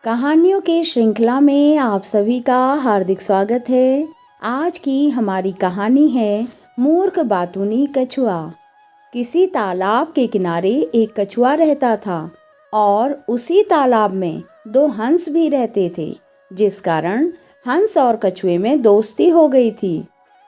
कहानियों के श्रृंखला में आप सभी का हार्दिक स्वागत है। आज की हमारी कहानी है मूर्ख बातूनी कछुआ। किसी तालाब के किनारे एक कछुआ रहता था और उसी तालाब में दो हंस भी रहते थे, जिस कारण हंस और कछुए में दोस्ती हो गई थी।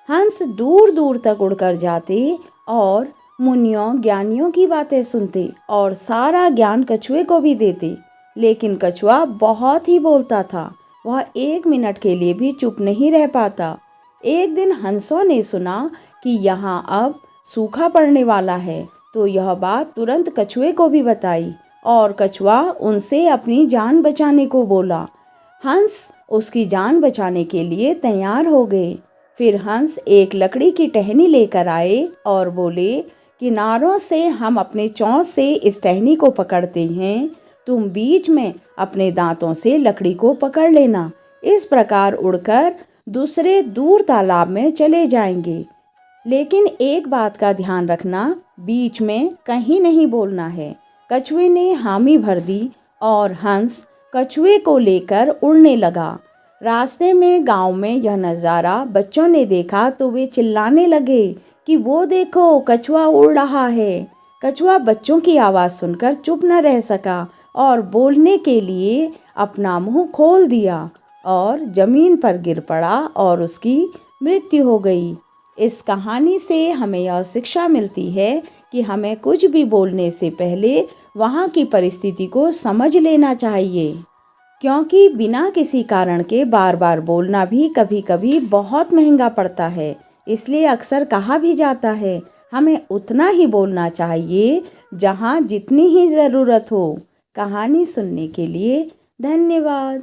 हंस दूर दूर तक उड़कर जाते और मुनियों ज्ञानियों की बातें सुनते और सारा ज्ञान कछुए को भी देते। लेकिन कछुआ बहुत ही बोलता था, वह 1 मिनट के लिए भी चुप नहीं रह पाता। एक दिन हंसों ने सुना कि यहाँ अब सूखा पड़ने वाला है, तो यह बात तुरंत कछुए को भी बताई और कछुआ उनसे अपनी जान बचाने को बोला। हंस उसकी जान बचाने के लिए तैयार हो गए। फिर हंस एक लकड़ी की टहनी लेकर आए और बोले, किनारों से हम अपने चोंच से इस टहनी को पकड़ते हैं, तुम बीच में अपने दांतों से लकड़ी को पकड़ लेना। इस प्रकार उड़कर दूसरे दूर तालाब में चले जाएंगे। लेकिन एक बात का ध्यान रखना, बीच में कहीं नहीं बोलना है। कछुए ने हामी भर दी और हंस कछुए को लेकर उड़ने लगा। रास्ते में गांव में यह नज़ारा बच्चों ने देखा तो वे चिल्लाने लगे कि वो देखो, कछुआ उड़ रहा है। कछुआ बच्चों की आवाज़ सुनकर चुप न रह सका और बोलने के लिए अपना मुंह खोल दिया और जमीन पर गिर पड़ा और उसकी मृत्यु हो गई। इस कहानी से हमें यह शिक्षा मिलती है कि हमें कुछ भी बोलने से पहले वहाँ की परिस्थिति को समझ लेना चाहिए, क्योंकि बिना किसी कारण के बार बार बोलना भी कभी कभी बहुत महंगा पड़ता है। इसलिए अक्सर कहा भी जाता है, हमें उतना ही बोलना चाहिए जहाँ जितनी ही ज़रूरत हो। कहानी सुनने के लिए धन्यवाद।